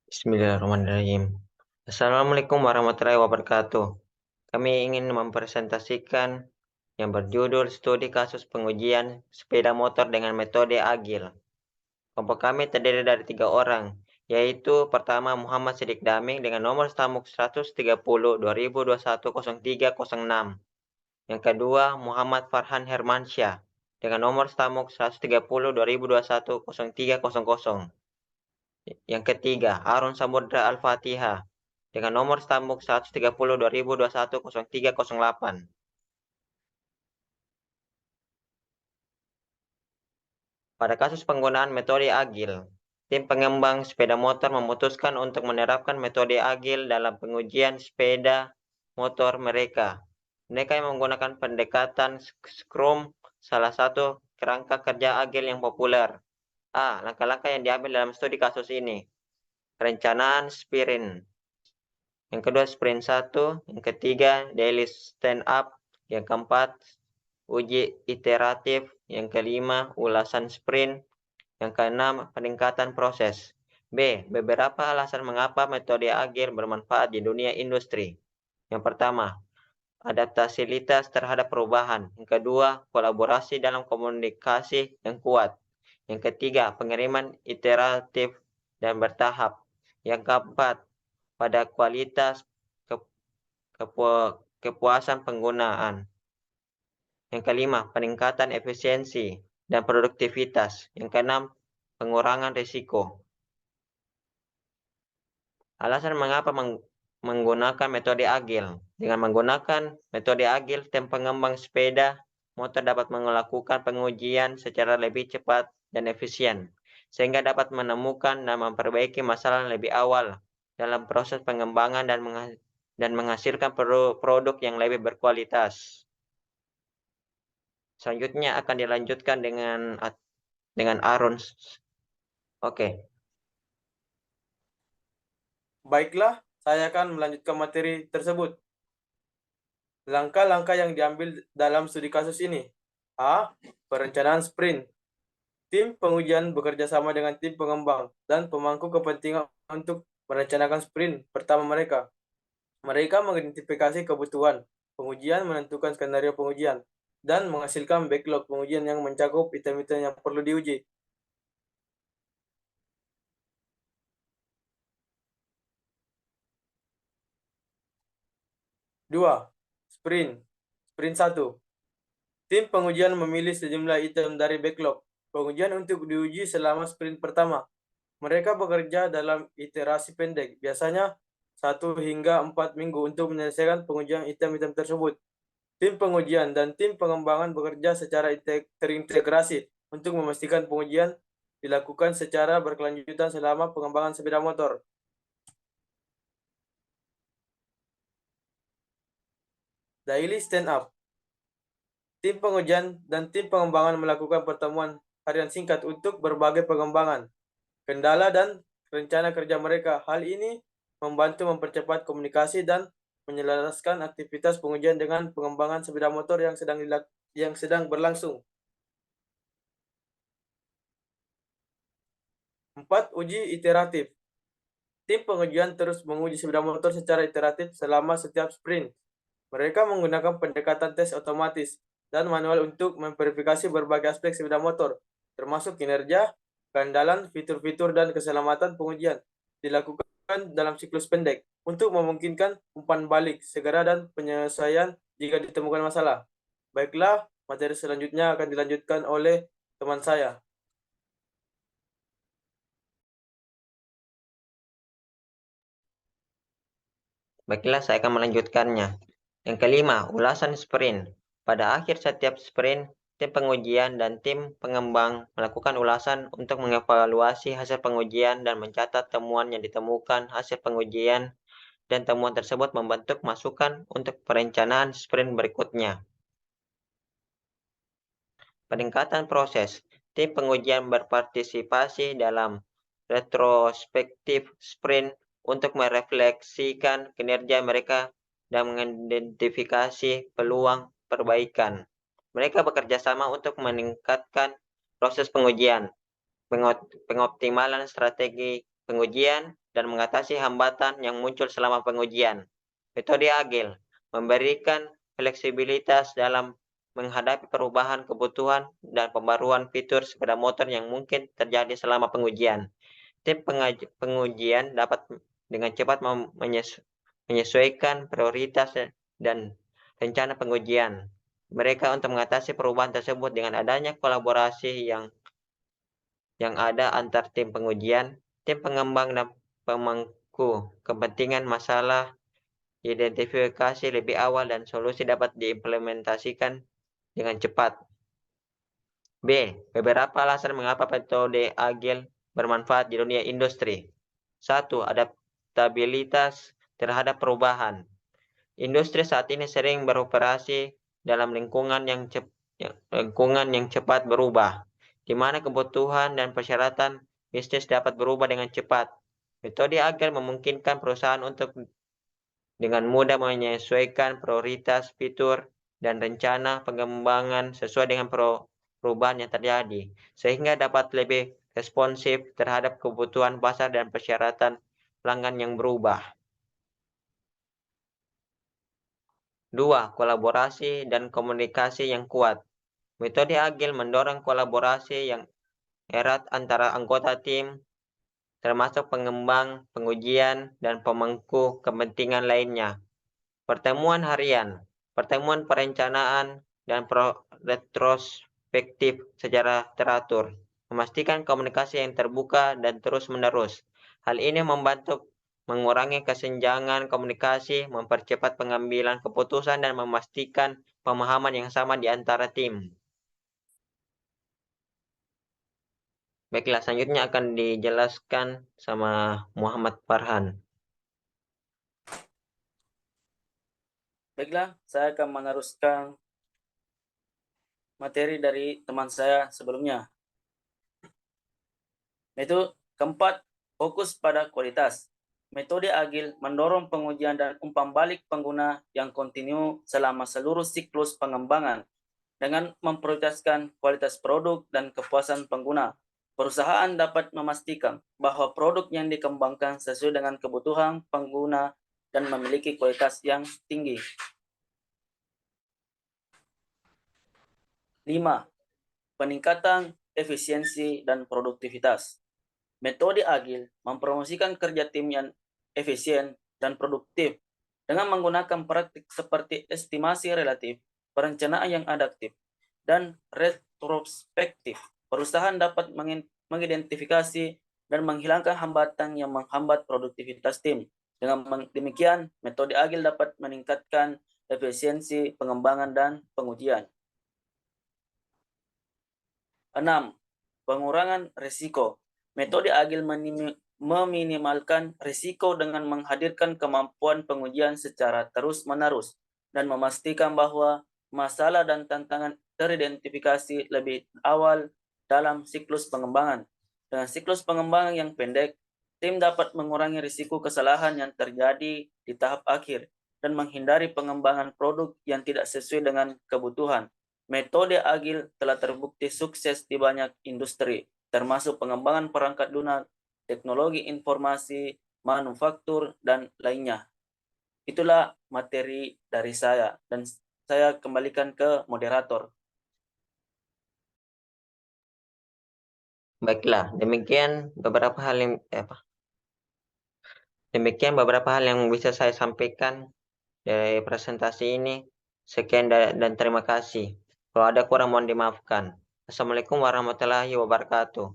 Bismillahirrahmanirrahim. Assalamualaikum warahmatullahi wabarakatuh. Kami ingin mempresentasikan yang berjudul Studi Kasus Pengujian Sepeda Motor dengan Metode Agil. Kelompok kami terdiri dari 3 orang, yaitu pertama Muhammad Sidik Daming dengan nomor stamuk 130-2021-0306. Yang kedua Muhammad Farhan Hermansyah dengan nomor stamuk 130-2021-0300. Yang ketiga, Arun Samudra Al-Fatihah dengan nomor stambuk 130-2021-0308. Pada kasus penggunaan metode agil, tim pengembang sepeda motor memutuskan untuk menerapkan metode agil dalam pengujian sepeda motor mereka. Mereka yang menggunakan pendekatan Scrum, salah satu kerangka kerja agil yang populer. Langkah-langkah yang diambil dalam studi kasus ini. Perencanaan sprint. Yang kedua sprint 1, yang ketiga daily stand up, yang keempat uji iteratif, yang kelima ulasan sprint, yang keenam peningkatan proses. Beberapa alasan mengapa metode agil bermanfaat di dunia industri. Yang pertama, adaptabilitas terhadap perubahan. Yang kedua, kolaborasi dalam komunikasi yang kuat. Yang ketiga, pengiriman iteratif dan bertahap. Yang keempat, pada kualitas kepuasan penggunaan. Yang kelima, peningkatan efisiensi dan produktivitas. Yang keenam, pengurangan risiko. Alasan mengapa menggunakan metode agil. Dengan menggunakan metode agil, tim pengembang sepeda motor dapat melakukan pengujian secara lebih cepat dan efisien, sehingga dapat menemukan dan memperbaiki masalah lebih awal dalam proses pengembangan dan menghasilkan produk yang lebih berkualitas. Selanjutnya akan dilanjutkan dengan Arun. Oke. Baiklah, saya akan melanjutkan materi tersebut. Langkah-langkah yang diambil dalam studi kasus ini. A. Perencanaan sprint. Tim pengujian bekerja sama dengan tim pengembang dan pemangku kepentingan untuk merencanakan sprint pertama mereka. Mereka mengidentifikasi kebutuhan pengujian, menentukan skenario pengujian, dan menghasilkan backlog pengujian yang mencakup item-item yang perlu diuji. Dua, sprint. Sprint 1. Tim pengujian memilih sejumlah item dari backlog pengujian untuk diuji selama sprint pertama. Mereka bekerja dalam iterasi pendek, biasanya 1 hingga 4 minggu untuk menyelesaikan pengujian item-item tersebut. Tim pengujian dan tim pengembangan bekerja secara terintegrasi untuk memastikan pengujian dilakukan secara berkelanjutan selama pengembangan sepeda motor. Daily stand up. Tim pengujian dan tim pengembangan melakukan pertemuan harian singkat untuk berbagai pengembangan, kendala, dan rencana kerja mereka. Hal ini membantu mempercepat komunikasi dan menyelaraskan aktivitas pengujian dengan pengembangan sepeda motor yang sedang berlangsung. 4. Uji iteratif. Tim pengujian terus menguji sepeda motor secara iteratif selama setiap sprint. Mereka menggunakan pendekatan tes otomatis dan manual untuk memverifikasi berbagai aspek sepeda motor, termasuk kinerja, keandalan, fitur-fitur, dan keselamatan pengujian. Dilakukan dalam siklus pendek untuk memungkinkan umpan balik segera dan penyelesaian jika ditemukan masalah. Baiklah, materi selanjutnya akan dilanjutkan oleh teman saya. Baiklah, saya akan melanjutkannya. Yang kelima, ulasan sprint. Pada akhir setiap sprint, tim pengujian dan tim pengembang melakukan ulasan untuk mengevaluasi hasil pengujian dan mencatat temuan yang ditemukan hasil pengujian, dan temuan tersebut membentuk masukan untuk perencanaan sprint berikutnya. Peningkatan proses. Tim pengujian berpartisipasi dalam retrospektif sprint untuk merefleksikan kinerja mereka dan mengidentifikasi peluang perbaikan. Mereka bekerja sama untuk meningkatkan proses pengujian, pengoptimalan strategi pengujian dan mengatasi hambatan yang muncul selama pengujian. Metode agil memberikan fleksibilitas dalam menghadapi perubahan kebutuhan dan pembaruan fitur sepeda motor yang mungkin terjadi selama pengujian. Tim pengujian dapat dengan cepat menyesuaikan prioritas dan rencana pengujian mereka untuk mengatasi perubahan tersebut dengan adanya kolaborasi yang ada antar tim pengujian, tim pengembang dan pemangku kepentingan masalah identifikasi lebih awal dan solusi dapat diimplementasikan dengan cepat. B. Beberapa alasan mengapa metode agil bermanfaat di dunia industri. 1. Adaptabilitas terhadap perubahan. Industri saat ini sering beroperasi dalam lingkungan yang cepat berubah, di mana kebutuhan dan persyaratan bisnis dapat berubah dengan cepat. Metode agil memungkinkan perusahaan untuk dengan mudah menyesuaikan prioritas, fitur, dan rencana pengembangan sesuai dengan perubahan yang terjadi, sehingga dapat lebih responsif terhadap kebutuhan pasar dan persyaratan pelanggan yang berubah. 2. Kolaborasi dan komunikasi yang kuat. Metode agil mendorong kolaborasi yang erat antara anggota tim, termasuk pengembang, pengujian, dan pemangku kepentingan lainnya. Pertemuan harian, pertemuan perencanaan, dan retrospektif secara teratur, memastikan komunikasi yang terbuka dan terus-menerus. Hal ini membantu mengurangi kesenjangan komunikasi, mempercepat pengambilan keputusan, dan memastikan pemahaman yang sama di antara tim. Baiklah, selanjutnya akan dijelaskan sama Muhammad Farhan. Baiklah, saya akan meneruskan materi dari teman saya sebelumnya. Yaitu keempat, fokus pada kualitas. Metode agil mendorong pengujian dan umpan balik pengguna yang kontinu selama seluruh siklus pengembangan dengan memprioritaskan kualitas produk dan kepuasan pengguna. Perusahaan dapat memastikan bahwa produk yang dikembangkan sesuai dengan kebutuhan pengguna dan memiliki kualitas yang tinggi. 5. Peningkatan efisiensi dan produktivitas. Metode agil mempromosikan kerja tim yang efisien dan produktif dengan menggunakan praktik seperti estimasi relatif, perencanaan yang adaptif, dan retrospektif. Perusahaan dapat mengidentifikasi dan menghilangkan hambatan yang menghambat produktivitas tim. Dengan demikian, metode agil dapat meningkatkan efisiensi pengembangan dan pengujian. 6. Pengurangan risiko. Metode agil meminimalkan risiko dengan menghadirkan kemampuan pengujian secara terus-menerus dan memastikan bahwa masalah dan tantangan teridentifikasi lebih awal dalam siklus pengembangan. Dengan siklus pengembangan yang pendek, tim dapat mengurangi risiko kesalahan yang terjadi di tahap akhir dan menghindari pengembangan produk yang tidak sesuai dengan kebutuhan. Metode agil telah terbukti sukses di banyak industri, termasuk pengembangan perangkat lunak, teknologi informasi, manufaktur, dan lainnya. Itulah materi dari saya, dan saya kembalikan ke moderator. Baiklah, demikian beberapa hal yang bisa saya sampaikan dari presentasi ini. Sekian dan terima kasih. Kalau ada kurang mohon dimaafkan. Assalamualaikum warahmatullahi wabarakatuh.